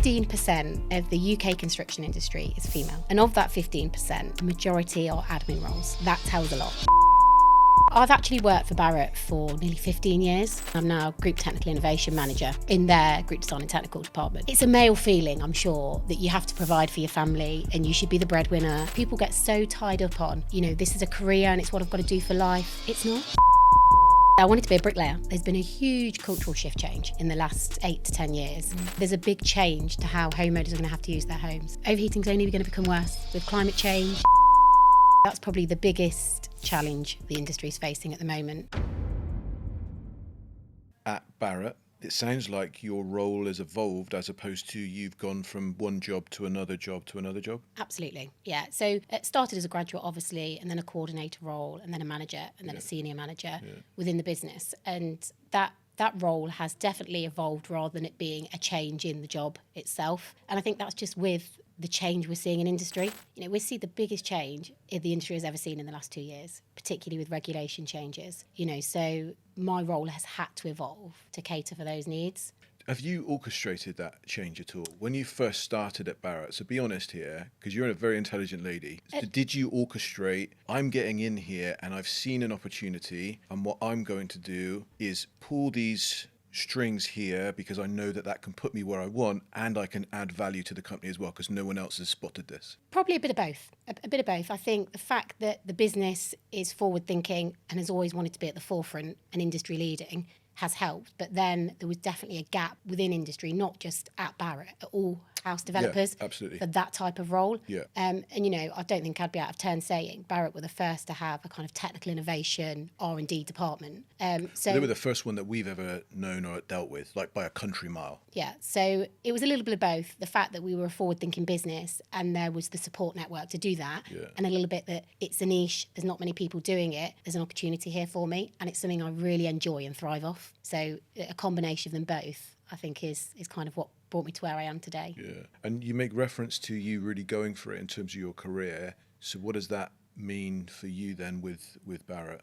15% of the UK construction industry is female. And of that 15%, the majority are admin roles. That tells a lot. I've actually worked for Barratt for nearly 15 years. I'm now Group Technical Innovation Manager in their Group Design and Technical Department. It's a male feeling, I'm sure, that you have to provide for your family and you should be the breadwinner. People get so tied up on, this is a career and it's what I've got to do for life. It's not. I wanted to be a bricklayer. There's been a huge cultural shift change in the last 8 to 10 years. There's a big change to how homeowners are going to have to use their homes. Overheating's only going to become worse with climate change. That's probably the biggest challenge the industry is facing at the moment. At Barratt, it sounds like your role has evolved as opposed to you've gone from one job to another job to another job? Absolutely, yeah. So it started as a graduate, obviously, and then a coordinator role, and then a manager, and then a senior manager within the business. And that role has definitely evolved rather than it being a change in the job itself. And I think that's just with the change we're seeing in industry. We see the biggest change the industry has ever seen in the last 2 years, particularly with regulation changes. So my role has had to evolve to cater for those needs. Have you orchestrated that change at all? When you first started at Barratt, so be honest here, because you're a very intelligent lady, did you orchestrate, I'm getting in here and I've seen an opportunity and what I'm going to do is pull these strings here because I know that can put me where I want and I can add value to the company as well because no one else has spotted this? Probably a bit of both. A bit of both. I think the fact that the business is forward thinking and has always wanted to be at the forefront and industry leading has helped. But then there was definitely a gap within industry, not just at Barratt, at all house developers, absolutely, for that type of role. Yeah. And I don't think I'd be out of turn saying Barratt were the first to have a kind of technical innovation R&D department. So they were the first one that we've ever known or dealt with, like by a country mile. Yeah, so it was a little bit of both. The fact that we were a forward-thinking business and there was the support network to do that, and a little bit that it's a niche, there's not many people doing it, there's an opportunity here for me, and it's something I really enjoy and thrive off. So a combination of them both, I think, is kind of what brought me to where I am today. Yeah, and you make reference to you really going for it in terms of your career. So what does that mean for you then with Barratt?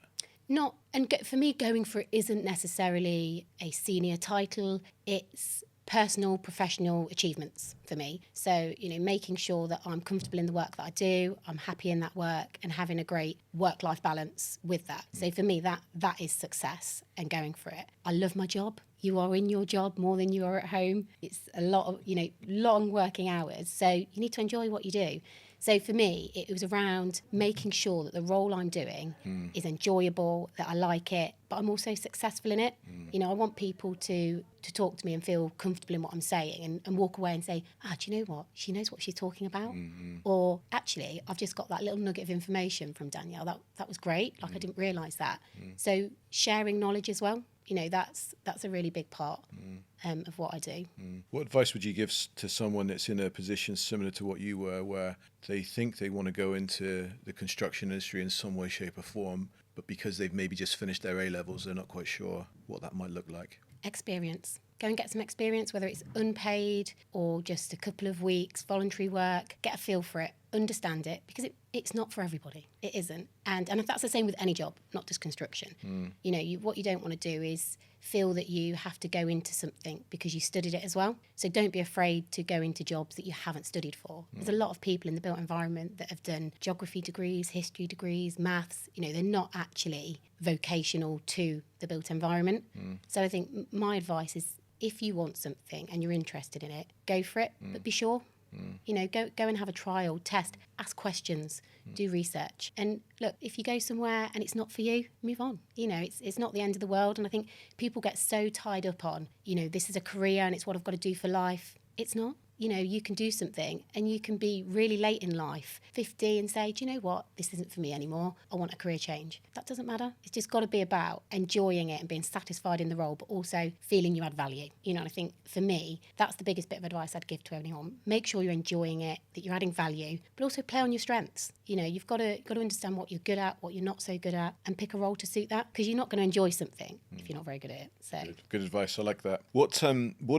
For me, going for it isn't necessarily a senior title. It's personal, professional achievements for me. So, making sure that I'm comfortable in the work that I do, I'm happy in that work and having a great work-life balance with that. So for me, that is success and going for it. I love my job. You are in your job more than you are at home. It's a lot of, long working hours. So you need to enjoy what you do. So for me, it was around making sure that the role I'm doing is enjoyable, that I like it, but I'm also successful in it. I want people to talk to me and feel comfortable in what I'm saying and walk away and say, do you know what? She knows what she's talking about. Or actually, I've just got that little nugget of information from Danielle. That was great. I didn't realise that. So sharing knowledge as well. That's a really big part of what I do. What advice would you give to someone that's in a position similar to what you were, where they think they want to go into the construction industry in some way, shape or form, but because they've maybe just finished their A-levels, they're not quite sure what that might look like? Experience. Go and get some experience, whether it's unpaid or just a couple of weeks, voluntary work. Get a feel for it, understand it, because it's not for everybody. It isn't. And if that's the same with any job, not just construction. What you don't want to do is feel that you have to go into something because you studied it as well. So don't be afraid to go into jobs that you haven't studied for. There's a lot of people in the built environment that have done geography degrees, history degrees, maths. They're not actually vocational to the built environment. So I think my advice is, if you want something and you're interested in it, go for it, but be sure. Go and have a trial, test, ask questions, do research. And look, if you go somewhere and it's not for you, move on. It's not the end of the world. And I think people get so tied up on, this is a career and it's what I've got to do for life. It's not. You can do something and you can be really late in life, 50, and say, do you know what? This isn't for me anymore. I want a career change. That doesn't matter. It's just got to be about enjoying it and being satisfied in the role, but also feeling you add value. And I think for me, that's the biggest bit of advice I'd give to anyone. Make sure you're enjoying it, that you're adding value, but also play on your strengths. You've got to understand what you're good at, what you're not so good at, and pick a role to suit that, because you're not going to enjoy something if you're not very good at it. So good advice. I like that. What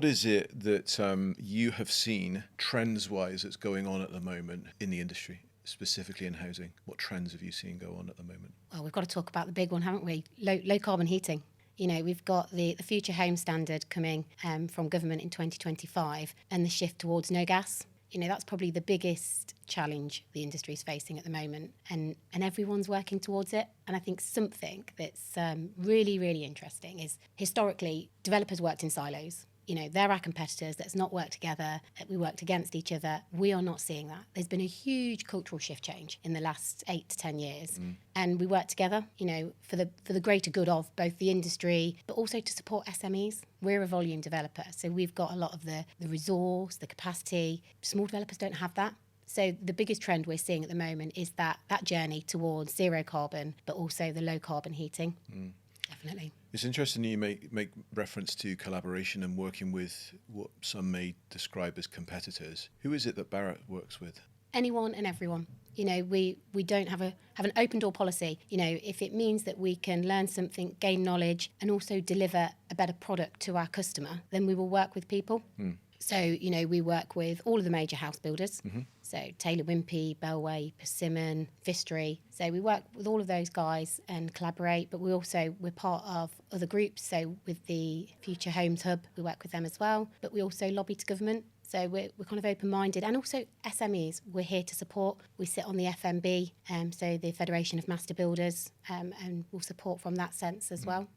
is it that you have seen trends-wise that's going on at the moment in the industry, specifically in housing? What trends have you seen go on at the moment? Well, we've got to talk about the big one, haven't we? Low carbon heating. We've got the Future Home Standard coming from government in 2025 and the shift towards no gas. That's probably the biggest challenge the industry is facing at the moment, and everyone's working towards it. And I think something that's really, really interesting is historically developers worked in silos. They're our competitors. Let's not work together. We worked against each other. We are not seeing that. There's been a huge cultural shift change in the last 8 to 10 years. And we work together, for the greater good of both the industry, but also to support SMEs. We're a volume developer, so we've got a lot of the resource, the capacity. Small developers don't have that. So the biggest trend we're seeing at the moment is that journey towards zero carbon, but also the low carbon heating. Definitely. It's interesting you make reference to collaboration and working with what some may describe as competitors. Who is it that Barratt works with? Anyone and everyone. We don't have an open door policy. If it means that we can learn something, gain knowledge, and also deliver a better product to our customer, then we will work with people. So, we work with all of the major house builders. So Taylor Wimpey, Bellway, Persimmon, Vistry. So we work with all of those guys and collaborate, but we're part of other groups. So with the Future Homes Hub, we work with them as well. But we also lobby to government. So we're kind of open-minded. And also SMEs, we're here to support. We sit on the FMB, so the Federation of Master Builders, and we'll support from that sense as well.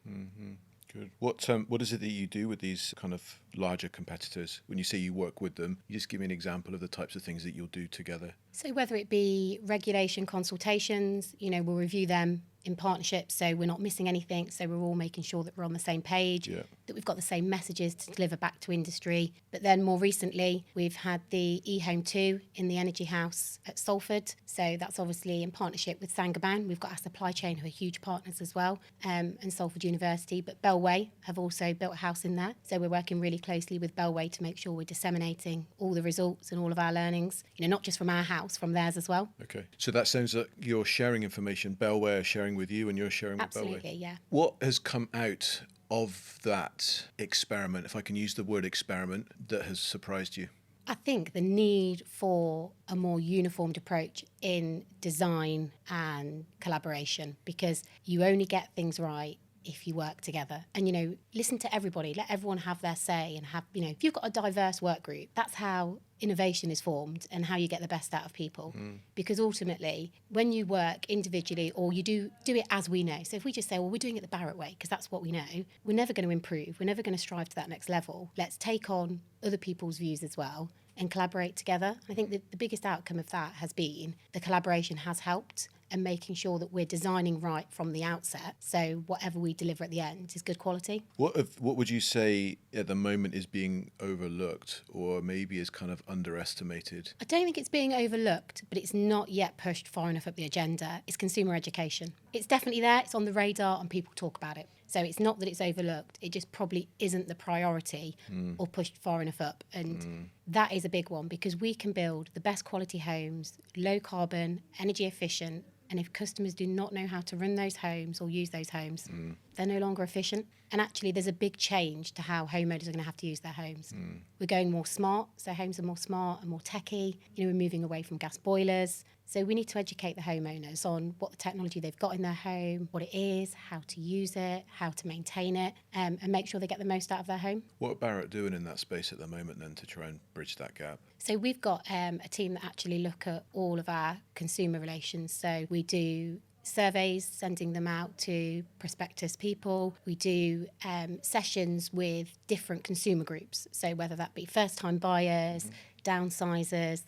Good. What is it that you do with these kind of larger competitors? When you say you work with them, you just give me an example of the types of things that you'll do together. So whether it be regulation consultations, we'll review them in partnership, so we're not missing anything, so we're all making sure that we're on the same page, that we've got the same messages to deliver back to industry. But then more recently, we've had the eHome 2 in the Energy House at Salford, so that's obviously in partnership with Saint-Gobain. We've got our supply chain who are huge partners as well, and Salford University, but Bellway have also built a house in there, so we're working really closely with Bellway to make sure we're disseminating all the results and all of our learnings, not just from our house, from theirs as well. Okay, so that sounds like you're sharing information, Bellway are sharing with you and you're sharing with Bellway. Absolutely, yeah. What has come out of that experiment, if I can use the word experiment, that has surprised you? I think the need for a more uniformed approach in design and collaboration, because you only get things right if you work together. And, listen to everybody, let everyone have their say, and have, if you've got a diverse work group, that's how innovation is formed and how you get the best out of people. Because ultimately, when you work individually, or you do it as we know, so if we just say, well, we're doing it the Barratt way because that's what we know, we're never going to improve, we're never going to strive to that next level. Let's take on other people's views as well and collaborate together. I think that the biggest outcome of that has been the collaboration has helped, and making sure that we're designing right from the outset, so whatever we deliver at the end is good quality. What would you say at the moment is being overlooked, or maybe is kind of underestimated? I don't think it's being overlooked, but it's not yet pushed far enough up the agenda. It's consumer education. It's definitely there, it's on the radar, and people talk about it. So it's not that it's overlooked, it just probably isn't the priority or pushed far enough up. And that is a big one, because we can build the best quality homes, low carbon, energy efficient, and if customers do not know how to run those homes or use those homes, they're no longer efficient. And actually, there's a big change to how homeowners are going to have to use their homes. We're going more smart, so homes are more smart and more techie. We're moving away from gas boilers. So we need to educate the homeowners on what the technology they've got in their home, what it is, how to use it, how to maintain it, and make sure they get the most out of their home. What are Barratt doing in that space at the moment then to try and bridge that gap? So we've got a team that actually look at all of our consumer relations. So we do surveys, sending them out to prospectus people. We do sessions with different consumer groups. So whether that be first-time buyers, downsizers,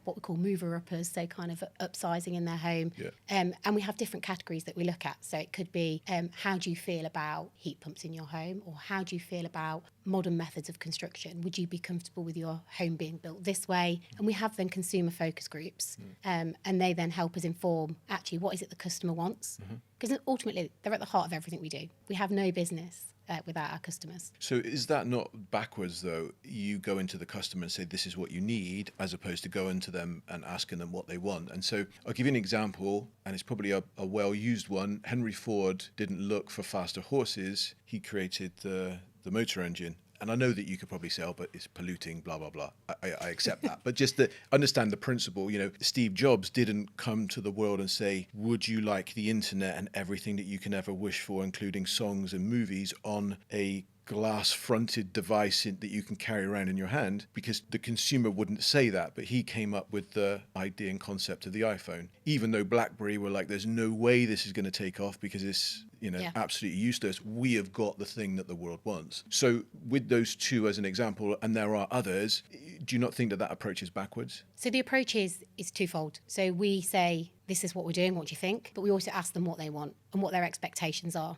what we call mover-uppers, so kind of upsizing in their home. And we have different categories that we look at. So it could be, how do you feel about heat pumps in your home? Or how do you feel about modern methods of construction? Would you be comfortable with your home being built this way? And we have then consumer focus groups, and they then help us inform, actually, what is it the customer wants? Because ultimately, they're at the heart of everything we do. We have no business without our customers. So is that not backwards, though? You go into the customer and say, this is what you need, as opposed to going to them and asking them what they want. And so I'll give you an example, and it's probably a well-used one. Henry Ford didn't look for faster horses. He created the motor engine. and I know that you could probably say, oh, but it's polluting, blah, blah, blah. I accept that. But just to understand the principle, Steve Jobs didn't come to the world and say, would you like the internet and everything that you can ever wish for, including songs and movies, on a glass-fronted device that you can carry around in your hand, because the consumer wouldn't say that, but he came up with the idea and concept of the iPhone. Even though BlackBerry were like, there's no way this is going to take off because it's absolutely useless. We have got the thing that the world wants. So with those two as an example, and there are others, do you not think that approach is backwards? So the approach is twofold. So we say, this is what we're doing, what do you think? But we also ask them what they want and what their expectations are,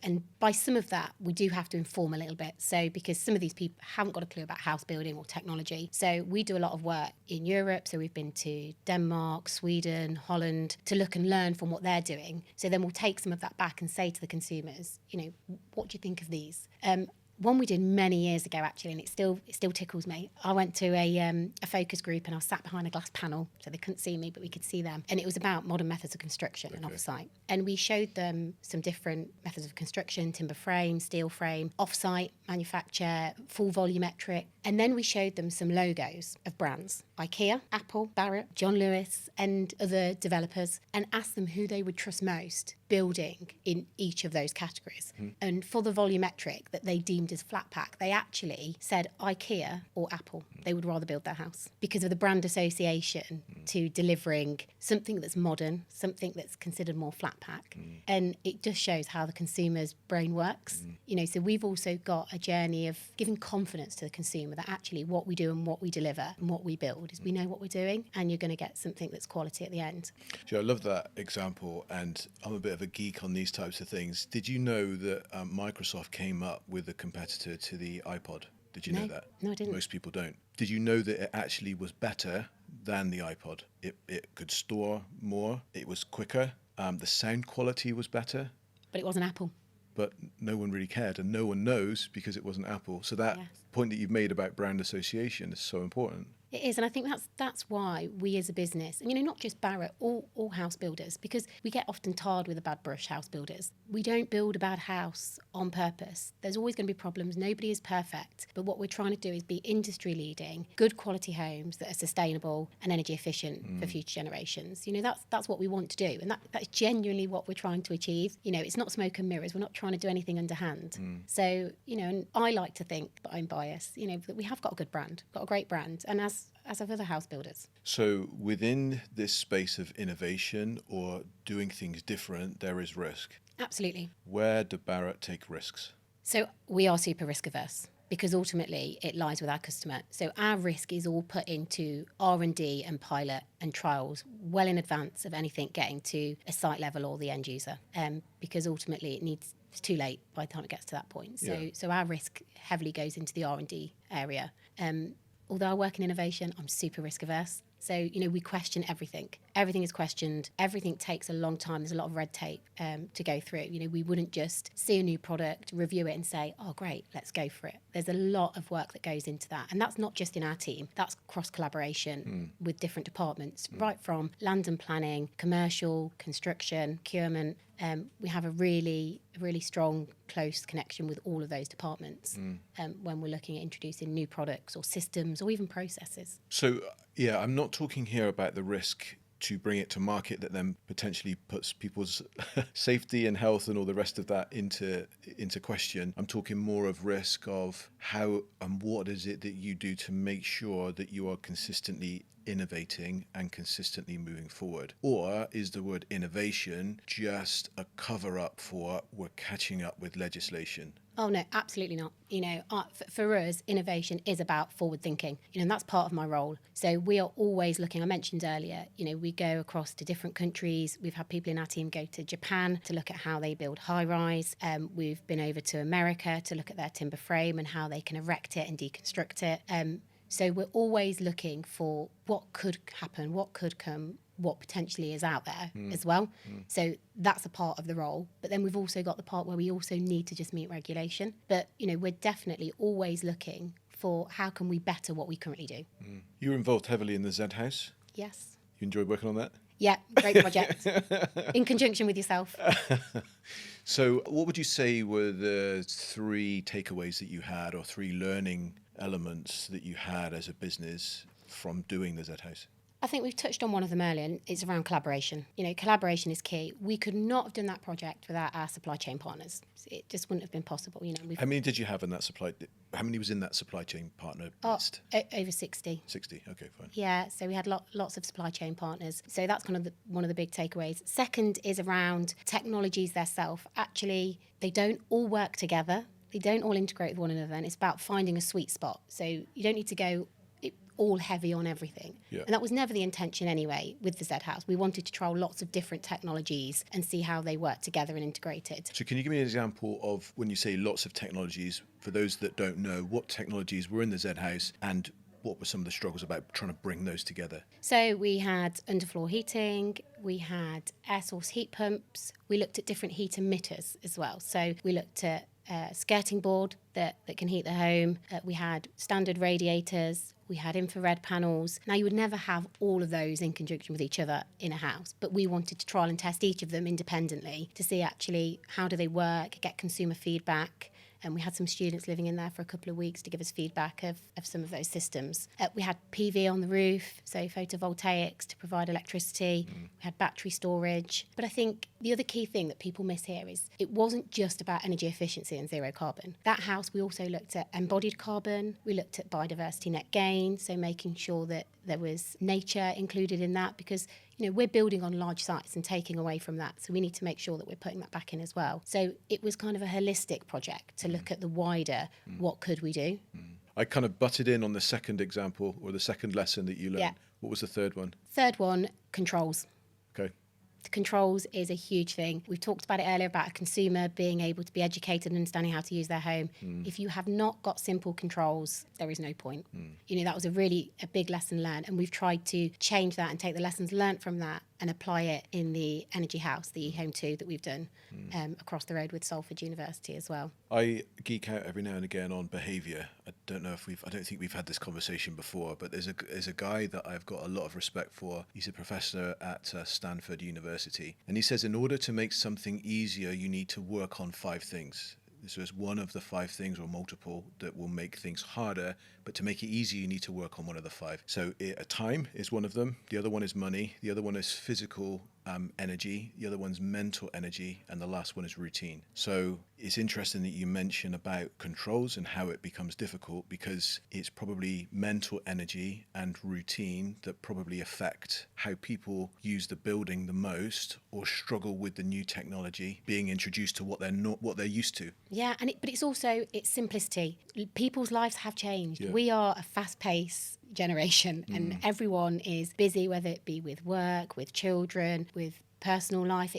and by some of that, we do have to inform a little bit. So because some of these people haven't got a clue about house building or technology. So we do a lot of work in Europe. So we've been to Denmark, Sweden, Holland to look and learn from what they're doing. So then we'll take some of that back and say to the consumers, what do you think of these? One we did many years ago, actually, and it still tickles me. I went to a focus group and I was sat behind a glass panel, so they couldn't see me, but we could see them. And it was about modern methods of construction and off-site. And we showed them some different methods of construction: timber frame, steel frame, off-site manufacture, full volumetric. And then we showed them some logos of brands: IKEA, Apple, Barratt, John Lewis, and other developers, and asked them who they would trust most building in each of those categories. And for the volumetric that they deemed as flat pack, they actually said IKEA or Apple. They would rather build their house because of the brand association to delivering something that's modern, something that's considered more flat pack. And it just shows how the consumer's brain works. So we've also got a journey of giving confidence to the consumer that actually what we do and what we deliver and what we build is we know what we're doing, and you're going to get something that's quality at the end. I love that example, and I'm a bit of a geek on these types of things. Did you know that Microsoft came up with a competitor to the iPod? Did you know that? No, I didn't. Most people don't. Did you know that it actually was better than the iPod? It could store more. It was quicker. The sound quality was better. But it wasn't Apple. But no one really cared, and no one knows because it wasn't Apple. So that point that you've made about brand association is so important. It is, and I think that's why we as a business, and not just Barratt, all house builders, because we get often tarred with a bad brush, house builders. We don't build a bad house on purpose. There's always going to be problems. Nobody is perfect. But what we're trying to do is be industry leading, good quality homes that are sustainable and energy efficient for future generations. That's what we want to do. And that's genuinely what we're trying to achieve. It's not smoke and mirrors. We're not trying to do anything underhand. So, and I like to think that I'm biased, that we have got a good brand, got a great brand. And as have other house builders. So within this space of innovation or doing things different, there is risk. Absolutely. Where do Barratt take risks? So we are super risk averse because ultimately it lies with our customer. So our risk is all put into R&D and pilot and trials well in advance of anything getting to a site level or the end user, because ultimately it's too late by the time it gets to that point. So our risk heavily goes into the R&D area. Although I work in innovation, I'm super risk averse. So, we question everything. Everything is questioned. Everything takes a long time. There's a lot of red tape to go through. We wouldn't just see a new product, review it and say, oh, great, let's go for it. There's a lot of work that goes into that. And that's not just in our team. That's cross-collaboration with different departments, right from land and planning, commercial, construction, procurement. We have a really strong, close connection with all of those departments when we're looking at introducing new products or systems or even processes. So, I'm not talking here about the risk to bring it to market that then potentially puts people's safety and health and all the rest of that into question. I'm talking more of risk of how and what is it that you do to make sure that you are consistently innovating and consistently moving forward? Or is the word innovation just a cover up for we're catching up with legislation? Oh, no, absolutely not. For us, innovation is about forward thinking, and that's part of my role. So we are always looking. I mentioned earlier, we go across to different countries. We've had people in our team go to Japan to look at how they build high rise. We've been over to America to look at their timber frame and how they can erect it and deconstruct it. So we're always looking for what could happen, what could come, what potentially is out there as well. So that's a part of the role. But then we've also got the part where we also need to just meet regulation. But, we're definitely always looking for how can we better what we currently do. You're involved heavily in the Zed House? Yes. You enjoy working on that? Yeah, great project. In conjunction with yourself. So what would you say were the 3 takeaways that you had, or 3 learning elements that you had as a business from doing the Zed House? I think we've touched on one of them earlier, and it's around collaboration. Collaboration is key. We could not have done that project without our supply chain partners. It just wouldn't have been possible. How many did you have in that supply? How many was in that supply chain partner list? Over 60. 60. Okay, fine. Yeah, so we had lots of supply chain partners. So that's kind of one of the big takeaways. Second is around technologies themselves. Actually, they don't all work together. They don't all integrate with one another, and it's about finding a sweet spot. So you don't need to go all heavy on everything. Yeah. And that was never the intention anyway with the Zed House. We wanted to trial lots of different technologies and see how they work together and integrated. So can you give me an example of, when you say lots of technologies, for those that don't know, what technologies were in the Zed House and what were some of the struggles about trying to bring those together? So we had underfloor heating, we had air source heat pumps, we looked at different heat emitters as well. So we looked at skirting board that can heat the home. We had standard radiators. We had infrared panels. Now, you would never have all of those in conjunction with each other in a house, but we wanted to trial and test each of them independently to see actually how do they work, get consumer feedback. And we had some students living in there for a couple of weeks to give us feedback of some of those systems. We had PV on the roof, so photovoltaics to provide electricity. We had battery storage. But I think the other key thing that people miss here is it wasn't just about energy efficiency and zero carbon. That house, we also looked at embodied carbon. We looked at biodiversity net gain, so making sure that there was nature included in that, because we're building on large sites and taking away from that. So we need to make sure that we're putting that back in as well. So it was kind of a holistic project to look at the wider, what could we do? I kind of butted in on the second example, or the second lesson that you learned. Yeah. What was the third one? Third one, controls. Okay. Controls is a huge thing. We've talked about it earlier about a consumer being able to be educated and understanding how to use their home. If you have not got simple controls, there is no point. That was a big lesson learned, and we've tried to change that and take the lessons learnt from that and apply it in the Energy House, the Home 2 that we've done across the road with Salford University as well. I geek out every now and again on behaviour. I don't think we've had this conversation before, but there's a guy that I've got a lot of respect for. He's a professor at Stanford University, and he says in order to make something easier, you need to work on 5 things. This was one of the 5 things, or multiple, that will make things harder. But to make it easier, you need to work on one of the 5. So time is one of them. The other one is money. The other one is physical energy. The other one's mental energy. And the last one is routine. So it's interesting that you mention about controls and how it becomes difficult, because it's probably mental energy and routine that probably affect how people use the building the most, or struggle with the new technology being introduced to what they're used to. Yeah, but it's simplicity. People's lives have changed. Yeah. We are a fast-paced generation, and everyone is busy, whether it be with work, with children, with personal life.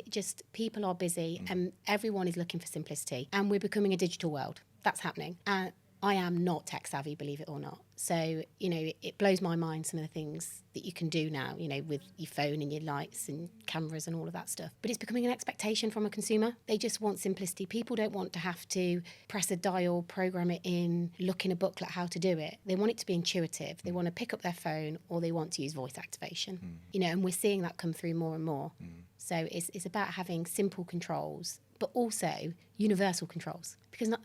People are busy, and everyone is looking for simplicity. And we're becoming a digital world. That's happening. And I am not tech savvy, believe it or not. So, it blows my mind, some of the things that you can do now, with your phone and your lights and cameras and all of that stuff. But it's becoming an expectation from a consumer. They just want simplicity. People don't want to have to press a dial, program it in, look in a booklet how to do it. They want it to be intuitive. They want to pick up their phone, or they want to use voice activation. And we're seeing that come through more and more. So it's about having simple controls, but also universal controls. Because not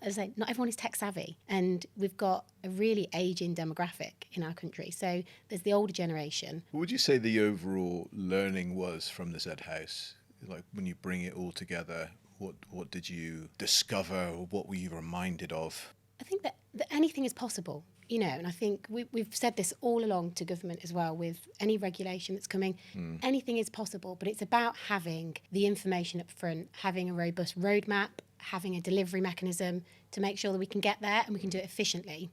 everyone is tech savvy, and we've got a really ageing demographic in our country. So there's the older generation. What would you say the overall learning was from the Zed House? Like, when you bring it all together, what did you discover, or what were you reminded of? I think that anything is possible. And I think we've said this all along to government as well, with any regulation that's coming. Anything is possible, but it's about having the information up front, having a robust roadmap, having a delivery mechanism to make sure that we can get there and we can do it efficiently,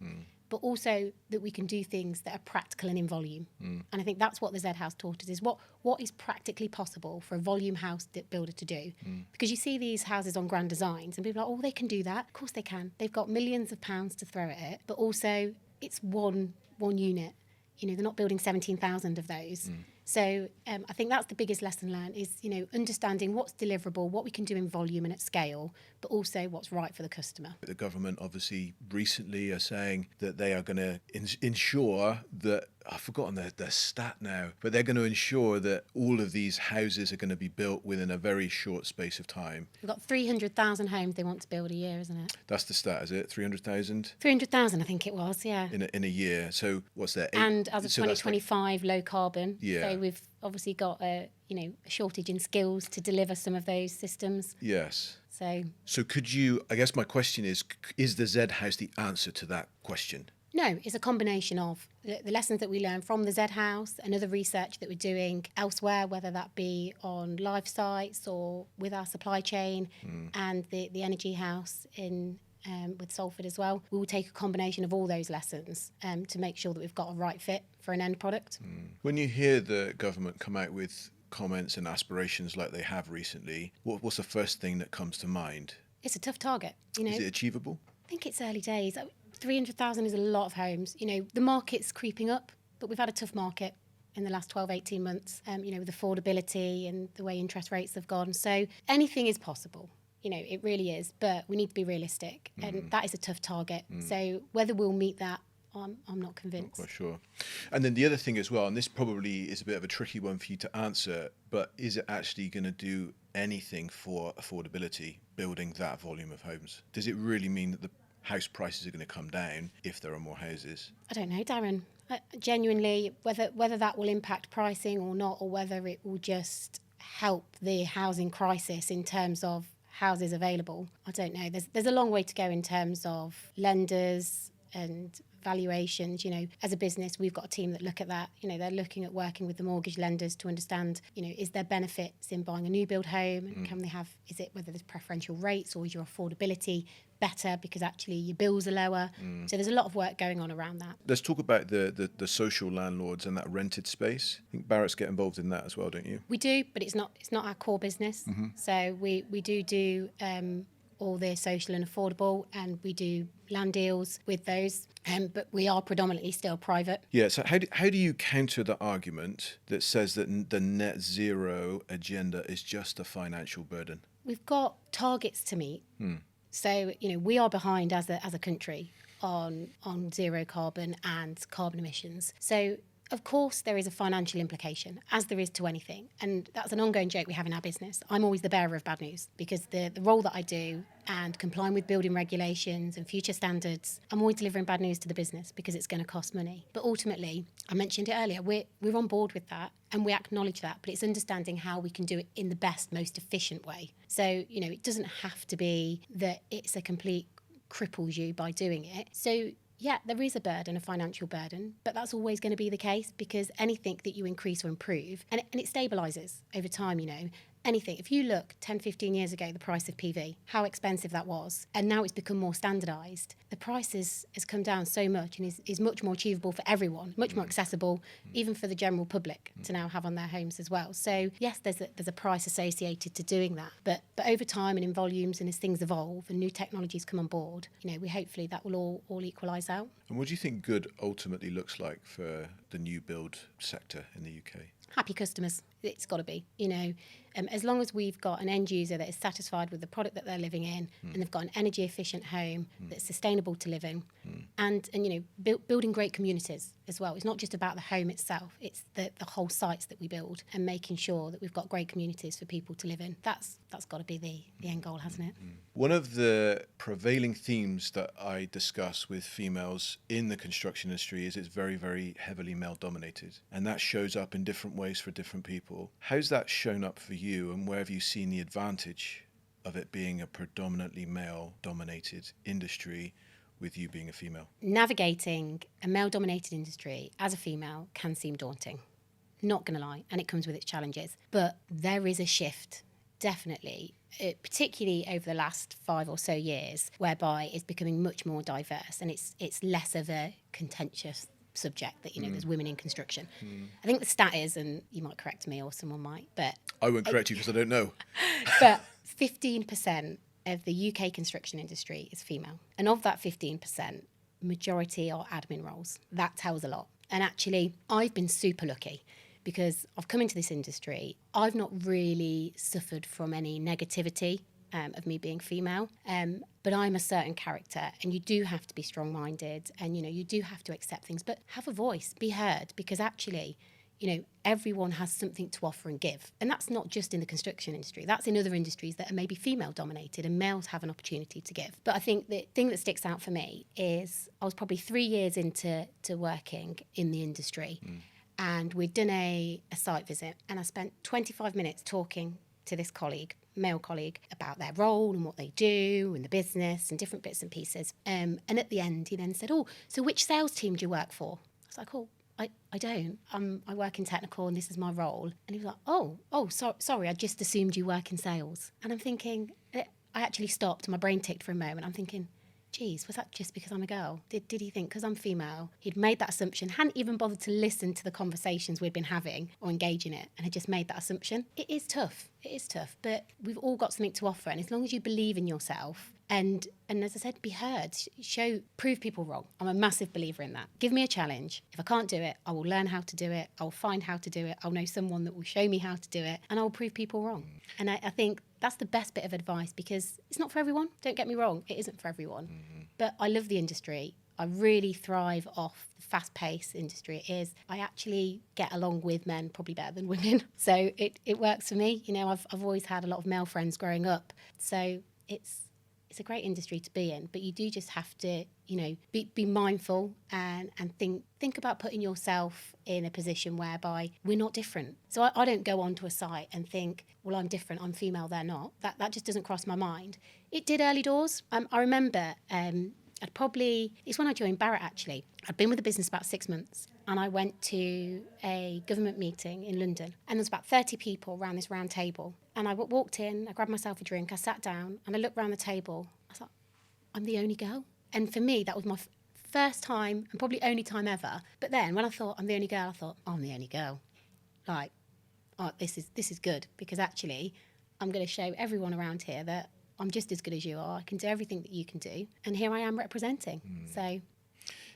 but also that we can do things that are practical and in volume. And I think that's what the Zed House taught us, is what is practically possible for a volume house builder to do. Because you see these houses on grand designs and people are like, oh, they can do that. Of course they can. They've got millions of pounds to throw at it, but also it's one unit. They're not building 17,000 of those. So I think that's the biggest lesson learned, is understanding what's deliverable, what we can do in volume and at scale, but also what's right for the customer. The government obviously recently are saying that they are going to ensure that I've forgotten their stat now, but they're going to ensure that all of these houses are going to be built within a very short space of time. We've got 300,000 homes they want to build a year, isn't it? That's the stat, is it? 300,000? 300,000, I think it was, yeah. In a year. So what's that? And as of 2025, low carbon. Yeah. So we've obviously got a shortage in skills to deliver some of those systems. Yes. So could you, I guess my question is the Zed House the answer to that question? No, it's a combination of the lessons that we learn from the Zed House and other research that we're doing elsewhere, whether that be on live sites or with our supply chain, and the Energy House in with Salford as well. We will take a combination of all those lessons to make sure that we've got a right fit for an end product. When you hear the government come out with comments and aspirations like they have recently, what's the first thing that comes to mind? It's a tough target. Is it achievable? I think it's early days. 300,000 is a lot of homes. The market's creeping up, but we've had a tough market in the last 12, 18 months, with affordability and the way interest rates have gone. So anything is possible. It really is, but we need to be realistic, and that is a tough target. So whether we'll meet that, I'm not convinced. Not quite sure. And then the other thing as well, and this probably is a bit of a tricky one for you to answer, but is it actually going to do anything for affordability, building that volume of homes? Does it really mean that the house prices are going to come down if there are more houses? I don't know, Darren. Genuinely, whether that will impact pricing or not, or whether it will just help the housing crisis in terms of houses available, I don't know. There's a long way to go in terms of lenders and valuations. As a business, we've got a team that look at that. They're looking at working with the mortgage lenders to understand, is there benefits in buying a new build home, and can they have, whether there's preferential rates, or is your affordability better because actually your bills are lower. So there's a lot of work going on around that. Let's talk about the social landlords and that rented space. I think Barratt's get involved in that as well, don't you? We do, but it's not our core business. So we do all the social and affordable, and we do land deals with those, but we are predominantly still private. Yeah, so how do you counter the argument that says that the net zero agenda is just a financial burden? We've got targets to meet. So, we are behind as a country on zero carbon and carbon emissions. So, of course, there is a financial implication, as there is to anything. And that's an ongoing joke we have in our business. I'm always the bearer of bad news, because the role that I do and complying with building regulations and future standards, I'm always delivering bad news to the business because it's going to cost money. But ultimately, I mentioned it earlier, we're on board with that and we acknowledge that, but it's understanding how we can do it in the best, most efficient way. So, it doesn't have to be that it's a complete cripples you by doing it. So, yeah, there is a burden, a financial burden, but that's always going to be the case, because anything that you increase or improve, and it stabilises over time, anything. If you look 10, 15 years ago, the price of PV, how expensive that was, and now it's become more standardised, the price has come down so much and is much more achievable for everyone, much more accessible, even for the general public to now have on their homes as well. So yes, there's a price associated to doing that, but over time and in volumes, and as things evolve and new technologies come on board, we hopefully that will all equalise out. And what do you think good ultimately looks like for the new build sector in the UK? Happy customers. It's got to be, as long as we've got an end user that is satisfied with the product that they're living in, and they've got an energy efficient home that's sustainable to live in, and building great communities as well. It's not just about the home itself, it's the whole sites that we build, and making sure that we've got great communities for people to live in. That's got to be the end goal, hasn't it? One of the prevailing themes that I discuss with females in the construction industry is it's very, very heavily male dominated, and that shows up in different ways for different people. How's that shown up for you, and where have you seen the advantage of it being a predominantly male dominated industry with you being a female? Navigating a male dominated industry as a female can seem daunting, not going to lie, and it comes with its challenges, but there is a shift, definitely, particularly over the last 5 or so years, whereby it's becoming much more diverse, and it's less of a contentious subject that there's women in construction. I think the stat is, and you might correct me or someone might, but I won't correct you because I don't know. But 15% of the UK construction industry is female, and of that 15%, majority are admin roles. That tells a lot. And actually, I've been super lucky, because I've come into this industry, I've not really suffered from any negativity of me being female. But I'm a certain character, and you do have to be strong-minded, and, you know, you do have to accept things, but have a voice, be heard, because actually, you know, everyone has something to offer and give. And that's not just in the construction industry. That's in other industries that are maybe female dominated, and males have an opportunity to give. But I think the thing that sticks out for me is I was probably 3 years into working in the industry, and we'd done a site visit, and I spent 25 minutes talking to this colleague, male colleague, about their role and what they do and the business and different bits and pieces. And at the end, he then said, "Oh, so which sales team do you work for?" I was like, "Oh, I don't. I work in technical, and this is my role." And he was like, sorry, I just assumed you work in sales." And I'm thinking, I actually stopped, and my brain ticked for a moment. I'm thinking, geez, was that just because I'm a girl? Did he think because I'm female? He'd made that assumption, hadn't even bothered to listen to the conversations we'd been having or engage in it, and had just made that assumption. It is tough, but we've all got something to offer, and as long as you believe in yourself, and as I said, be heard, prove people wrong. I'm a massive believer in that. Give me a challenge. If I can't do it, I will learn how to do it. I'll find how to do it. I'll know someone that will show me how to do it, and I'll prove people wrong. And I think that's the best bit of advice, because it's not for everyone. Don't get me wrong. It isn't for everyone. But I love the industry. I really thrive off the fast-paced industry it is. I actually get along with men probably better than women. So it works for me. You know, I've always had a lot of male friends growing up. So it's a great industry to be in, but you do just have to, you know, be mindful and think about putting yourself in a position whereby we're not different. So I don't go onto a site and think, well, I'm different, I'm female, they're not. That just doesn't cross my mind. It did early doors. I remember it's when I joined Barratt, actually. I'd been with the business about 6 months, and I went to a government meeting in London, and there was about 30 people around this round table. And I walked in, I grabbed myself a drink, I sat down, and I looked around the table. I thought, I'm the only girl. And for me, that was my first time, and probably only time ever. But then when I thought I'm the only girl, I thought, I'm the only girl. Like, oh, this is good, because actually I'm going to show everyone around here that I'm just as good as you are. I can do everything that you can do. And here I am representing. So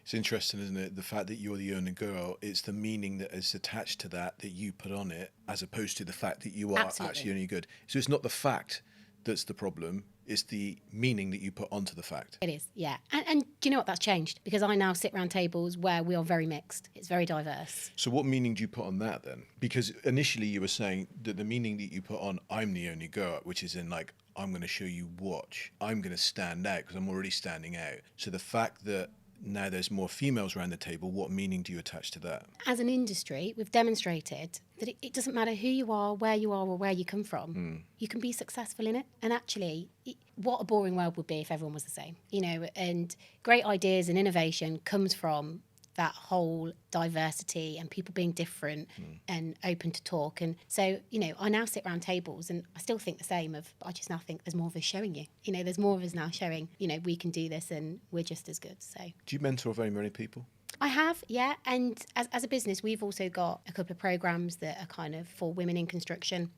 it's interesting, isn't it? The fact that you're the only girl, it's the meaning that is attached to that you put on it, as opposed to the fact that you are actually only good. So it's not the fact that's the problem, it's the meaning that you put onto the fact. It is, yeah. And do you know what? That's changed, because I now sit around tables where we are very mixed. It's very diverse. So what meaning do you put on that then? Because initially you were saying that the meaning that you put on, I'm the only girl, which is in like, I'm going to show you watch. I'm going to stand out because I'm already standing out. So the fact that now there's more females around the table, what meaning do you attach to that? As an industry, we've demonstrated that it doesn't matter who you are, or where you come from. You can be successful in it. And actually, what a boring world would be if everyone was the same. You know, and great ideas and innovation comes from that whole diversity and people being different and open to talk. And so, you know, I now sit around tables and I still think the same I just now think there's more of us showing you. You know, there's more of us now showing, you know, we can do this and we're just as good. So, do you mentor very many people? I have, yeah. And as a business, we've also got a couple of programs that are kind of for women in construction.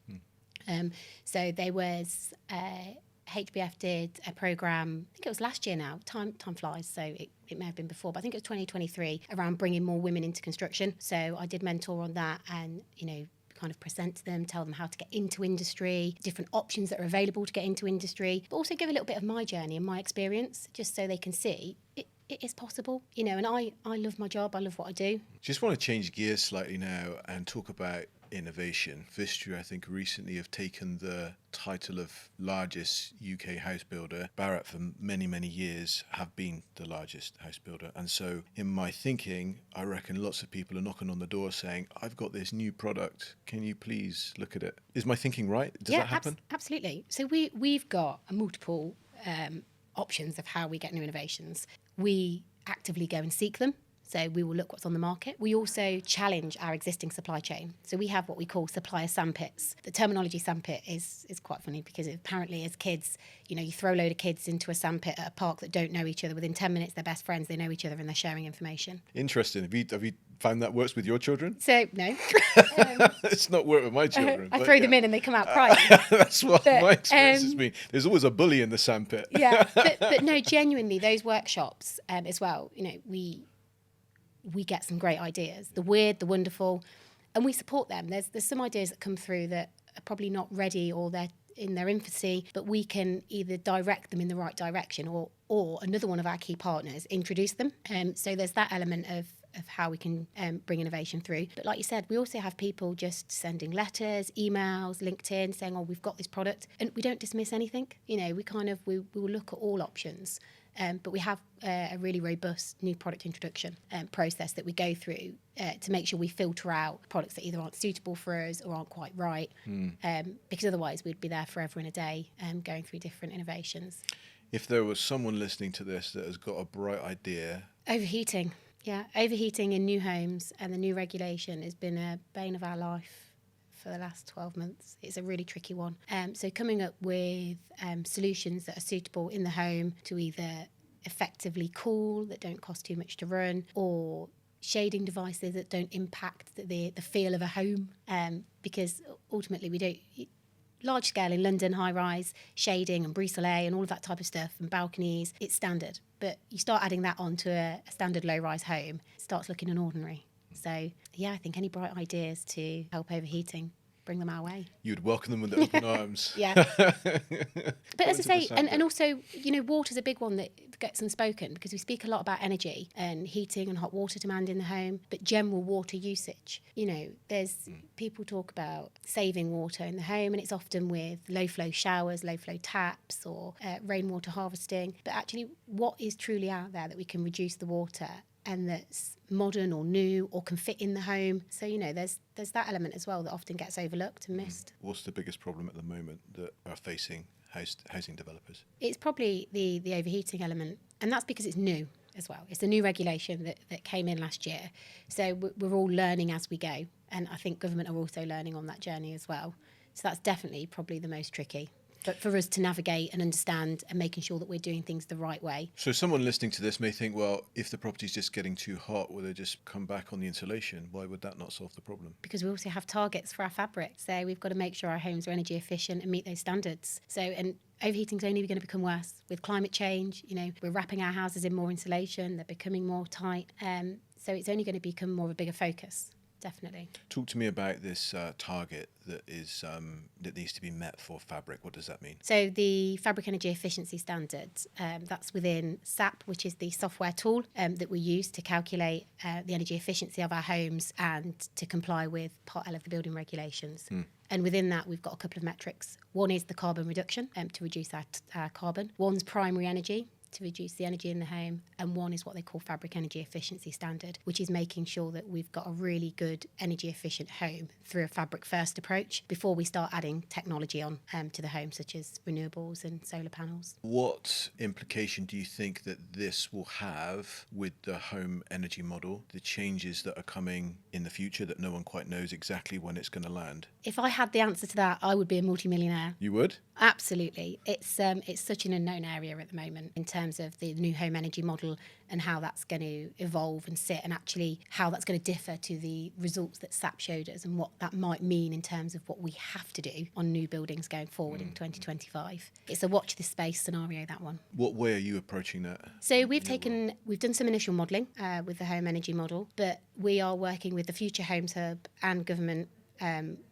So there was HBF did a program, I think it was last year now, time flies, so it may have been before, but I think it was 2023, around bringing more women into construction. So I did mentor on that and, you know, kind of present to them, tell them how to get into industry, different options that are available to get into industry, but also give a little bit of my journey and my experience, just so they can see it is possible, you know. And I love my job, I love what I do. Just want to change gears slightly now and talk about innovation. Vistry, I think, recently have taken the title of largest UK house builder. Barratt, for many, many years, have been the largest house builder. And so in my thinking, I reckon lots of people are knocking on the door saying, I've got this new product. Can you please look at it? Is my thinking right? Does that happen? Absolutely. So we've got multiple options of how we get new innovations. We actively go and seek them. So we will look what's on the market. We also challenge our existing supply chain. So we have what we call supplier sandpits. The terminology sandpit is quite funny, because apparently as kids, you know, you throw a load of kids into a sandpit at a park that don't know each other. Within 10 minutes, they're best friends. They know each other and they're sharing information. Interesting. Have you found that works with your children? So, no. It's not work with my children. I throw them in and they come out crying. That's what my experience has been. There's always a bully in the sandpit. Yeah, but no, genuinely, those workshops as well, you know, we get some great ideas, the weird, the wonderful, and we support them. There's some ideas that come through that are probably not ready, or in their infancy, but we can either direct them in the right direction or another one of our key partners introduce them. So there's that element of how we can bring innovation through. But like you said, we also have people just sending letters, emails, LinkedIn, saying, oh, we've got this product. And we don't dismiss anything. You know, we will look at all options. But we have a really robust new product introduction process that we go through to make sure we filter out products that either aren't suitable for us or aren't quite right. Because otherwise we'd be there forever and a day going through different innovations. If there was someone listening to this that has got a bright idea. Overheating. Yeah, overheating in new homes and the new regulation has been a bane of our life for the last 12 months. It's a really tricky one. So coming up with solutions that are suitable in the home to either effectively cool, that don't cost too much to run, or shading devices that don't impact the feel of a home. Because ultimately we don't... Large scale in London, high rise, shading and brise soleil and all of that type of stuff and balconies, it's standard. But you start adding that onto a standard low rise home, it starts looking an ordinary. So yeah, I think any bright ideas to help overheating, bring them our way. You'd welcome them with open arms. Yeah. But as I say, and also, you know, water's a big one that gets unspoken because we speak a lot about energy and heating and hot water demand in the home, but general water usage. You know, there's people talk about saving water in the home, and it's often with low flow showers, low flow taps, or rainwater harvesting. But actually, what is truly out there that we can reduce the water and that's modern or new or can fit in the home? So, you know, there's that element as well that often gets overlooked and missed. What's the biggest problem at the moment that are facing housing developers? It's probably the overheating element, and that's because it's new as well. It's a new regulation that came in last year. So we're all learning as we go, and I think government are also learning on that journey as well. So that's definitely probably the most tricky. But for us to navigate and understand and making sure that we're doing things the right way. So someone listening to this may think, well, if the property's just getting too hot, will they just come back on the insulation? Why would that not solve the problem? Because we also have targets for our fabric. So we've got to make sure our homes are energy efficient and meet those standards. So, and overheating's only going to become worse with climate change. You know, we're wrapping our houses in more insulation. They're becoming more tight. So it's only going to become more of a bigger focus. Definitely. Talk to me about this target that is that needs to be met for fabric. What does that mean? So the Fabric Energy Efficiency Standard, that's within SAP, which is the software tool that we use to calculate the energy efficiency of our homes and to comply with Part L of the building regulations. And within that, we've got a couple of metrics. One is the carbon reduction to reduce our carbon. One's primary energy, to reduce the energy in the home, and one is what they call Fabric Energy Efficiency Standard, which is making sure that we've got a really good energy efficient home through a fabric first approach before we start adding technology on to the home, such as renewables and solar panels. What implication do you think that this will have with the home energy model, the changes that are coming in the future that no one quite knows exactly when it's going to land? If I had the answer to that, I would be a multimillionaire. You would? Absolutely. It's such an unknown area at the moment in terms of the new home energy model and how that's going to evolve and sit, and actually how that's going to differ to the results that SAP showed us and what that might mean in terms of what we have to do on new buildings going forward in 2025. It's a watch this space scenario, that one. What way are you approaching that? So we've done some initial modelling with the home energy model, but we are working with the Future Homes Hub and government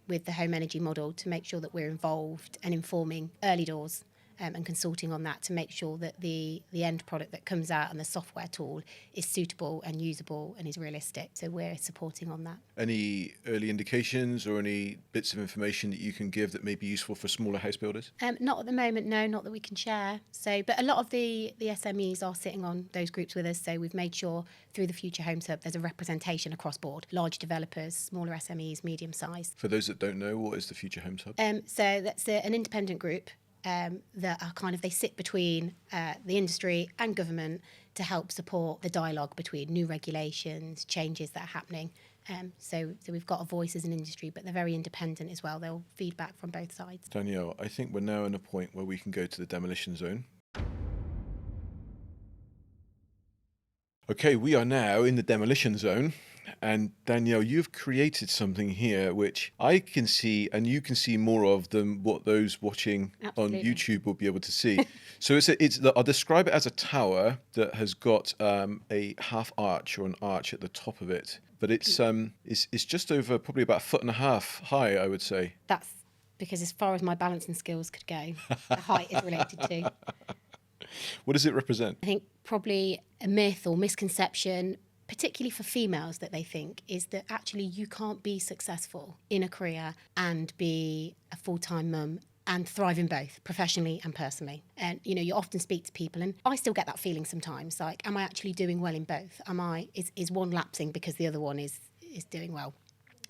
with the home energy model to make sure that we're involved and informing early doors and consulting on that to make sure that the end product that comes out and the software tool is suitable and usable and is realistic. So we're supporting on that. Any early indications or any bits of information that you can give that may be useful for smaller house builders? Not at the moment, no, not that we can share. So, but a lot of the SMEs are sitting on those groups with us. So we've made sure through the Future Homes Hub there's a representation across board, large developers, smaller SMEs, medium size. For those that don't know, what is the Future Homes Hub? So that's an independent group that are they sit between the industry and government to help support the dialogue between new regulations, changes that are happening. So we've got a voice as an industry, but they're very independent as well. They'll feedback from both sides. Danielle, I think we're now in a point where we can go to the demolition zone. Okay, we are now in the demolition zone. And Danielle, you've created something here which I can see and you can see more of than what those watching Absolutely. on YouTube will be able to see. So I'll describe it as a tower that has got a half arch or an arch at the top of it. But it's just over probably about 1.5 feet high, I would say. That's because as far as my balancing skills could go, the height is related to. What does it represent? I think probably a myth or misconception, particularly for females, that they think is that actually you can't be successful in a career and be a full-time mum and thrive in both, professionally and personally. And, you know, you often speak to people, and I still get that feeling sometimes, like, am I actually doing well in both? Is one lapsing because the other one is doing well?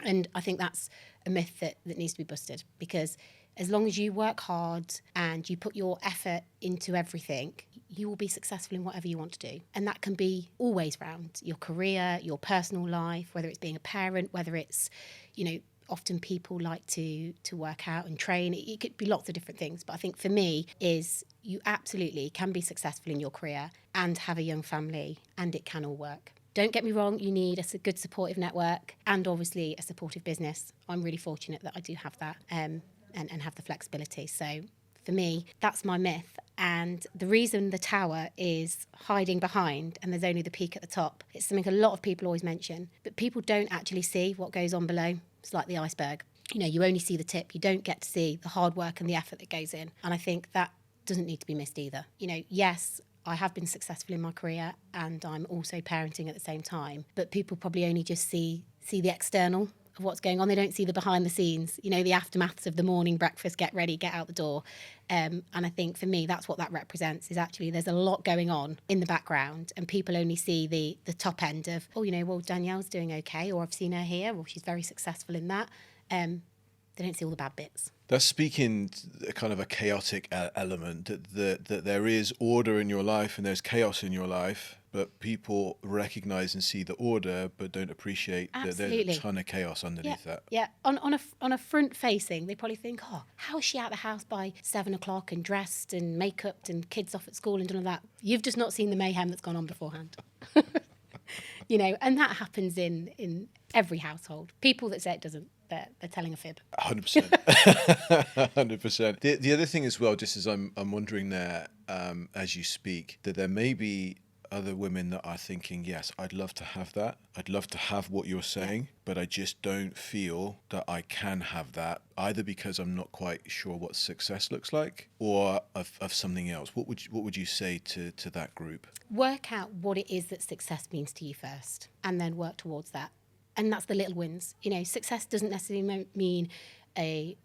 And I think that's a myth that needs to be busted, because as long as you work hard and you put your effort into everything, you will be successful in whatever you want to do. And that can be always round your career, your personal life, whether it's being a parent, whether it's, you know, often people like to work out and train. It could be lots of different things. But I think for me is you absolutely can be successful in your career and have a young family, and it can all work. Don't get me wrong, you need a good supportive network and obviously a supportive business. I'm really fortunate that I do have that and have the flexibility. So for me, that's my myth. And the reason the tower is hiding behind and there's only the peak at the top, it's something a lot of people always mention, but people don't actually see what goes on below. It's like the iceberg. You know, you only see the tip. You don't get to see the hard work and the effort that goes in. And I think that doesn't need to be missed either. You know, yes, I have been successful in my career and I'm also parenting at the same time, but people probably only just see the external of what's going on. They don't see the behind the scenes, you know, the aftermaths of the morning breakfast, get ready, get out the door. And I think for me, that's what that represents, is actually there's a lot going on in the background and people only see the top end of, oh, you know, well, Danielle's doing okay, or I've seen her here, or she's very successful in that. They don't see all the bad bits. That's speaking kind of a chaotic element, that there is order in your life and there's chaos in your life, but people recognize and see the order but don't appreciate that there's a ton of chaos underneath that. Yeah, on a front facing, they probably think, oh, how is she out of the house by 7 o'clock and dressed and make-upped and kids off at school and done all that? You've just not seen the mayhem that's gone on beforehand. You know, and that happens in every household. People that say it doesn't, they're telling a fib. 100%. 100%. The other thing as well, just as I'm wondering there, as you speak, that there may be other women that are thinking, yes, I'd love to have that. I'd love to have what you're saying, but I just don't feel that I can have that, either because I'm not quite sure what success looks like or of something else. What would you say to that group? Work out what it is that success means to you first, and then work towards that. And that's the little wins. You know, success doesn't necessarily mean a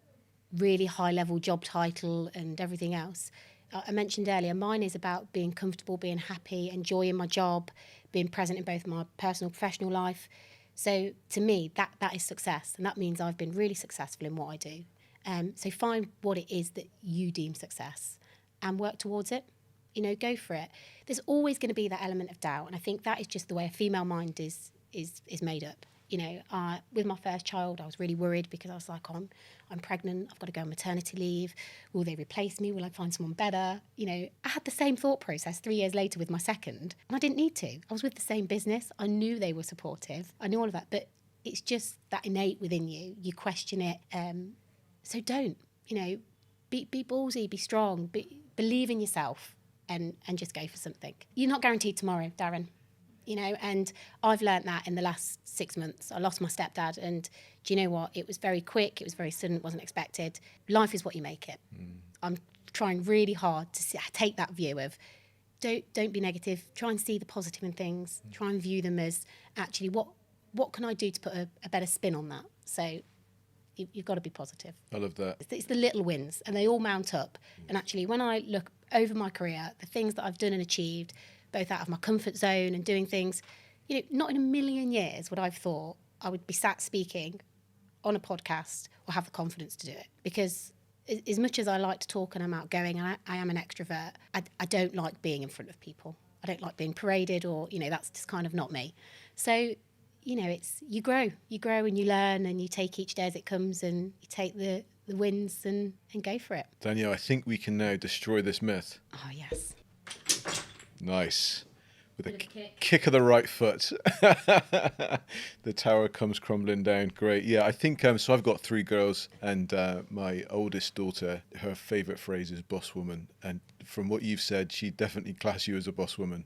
really high-level job title and everything else. I mentioned earlier, mine is about being comfortable, being happy, enjoying my job, being present in both my personal and professional life. So to me, that is success. And that means I've been really successful in what I do. So find what it is that you deem success and work towards it. You know, go for it. There's always going to be that element of doubt. And I think that is just the way a female mind is made up. You know, with my first child, I was really worried because I was like, I'm pregnant, I've got to go on maternity leave. Will they replace me? Will I find someone better? You know, I had the same thought process 3 years later with my second, and I didn't need to. I was with the same business. I knew they were supportive. I knew all of that, but it's just that innate within you. You question it. So don't, you know, be ballsy, be strong, believe in yourself and just go for something. You're not guaranteed tomorrow, Darren. You know, and I've learnt that in the last 6 months. I lost my stepdad, and do you know what? It was very quick. It was very sudden. It wasn't expected. Life is what you make it. I'm trying really hard to take that view of don't be negative. Try and see the positive in things. Try and view them as actually what can I do to put a better spin on that? So you've got to be positive. I love that. It's the little wins, and they all mount up. And actually, when I look over my career, the things that I've done and achieved, both out of my comfort zone and doing things, you know, not in a million years would I have thought I would be sat speaking on a podcast or have the confidence to do it. Because as much as I like to talk and I'm outgoing and I am an extrovert, I don't like being in front of people. I don't like being paraded, or, you know, that's just kind of not me. So, you know, it's you grow and you learn and you take each day as it comes and you take the wins and go for it. Danielle, I think we can now destroy this myth. Oh, yes. Nice. With a kick of the right foot. The tower comes crumbling down. Great. Yeah, I think, so I've got 3 girls, and my oldest daughter, her favourite phrase is boss woman. And from what you've said, she'd definitely class you as a boss woman.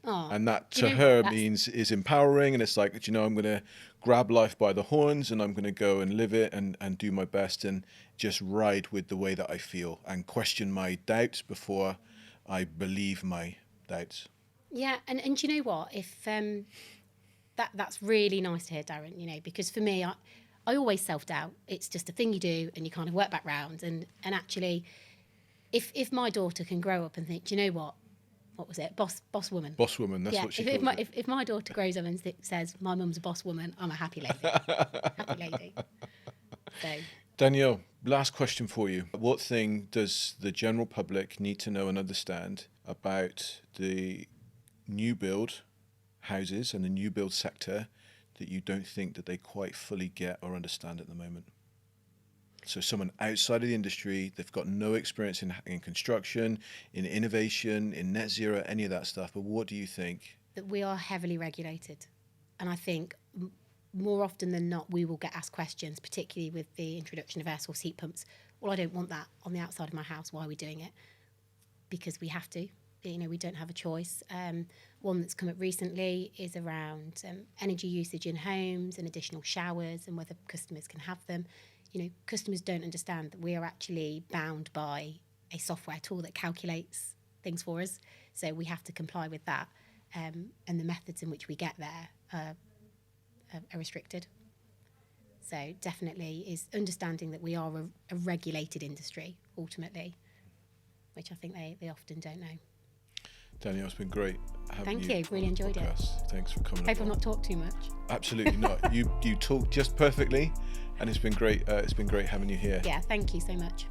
Oh, And that do you to know her what? That's- means is empowering. And it's like, do you know, I'm going to grab life by the horns and I'm going to go and live it and do my best and just ride with the way that I feel and question my doubts before I believe my doubts. Yeah, and do you know what? If that's really nice to hear, Darren. You know, because for me, I always self-doubt. It's just a thing you do, and you kind of work back round. And actually, if my daughter can grow up and think, do you know what was it, boss woman? Boss woman, that's Yeah. what she If calls it. if my daughter grows up and says my mum's a boss woman, I'm a happy lady. Happy lady. So Danielle, last question for you. What thing does the general public need to know and understand about the new build houses and the new build sector that you don't think that they quite fully get or understand at the moment? So someone outside of the industry, they've got no experience in construction, in innovation, in net zero, any of that stuff. But what do you think? that we are heavily regulated, and I think more often than not we will get asked questions, particularly with the introduction of air source heat pumps. Well, I don't want that on the outside of my house. Why are we doing it? Because we have to. You know, we don't have a choice. One that's come up recently is around energy usage in homes and additional showers and whether customers can have them. You know, customers don't understand that we are actually bound by a software tool that calculates things for us. So we have to comply with that. And the methods in which we get there are restricted. So definitely is understanding that we are a regulated industry, ultimately, which I think they often don't know. Danielle, it's been great having Thank you. you. Really enjoyed it. Thanks for coming. Hope I've not talked too much. Absolutely not. You talk just perfectly, and it's been great. It's been great having you here. Yeah, thank you so much.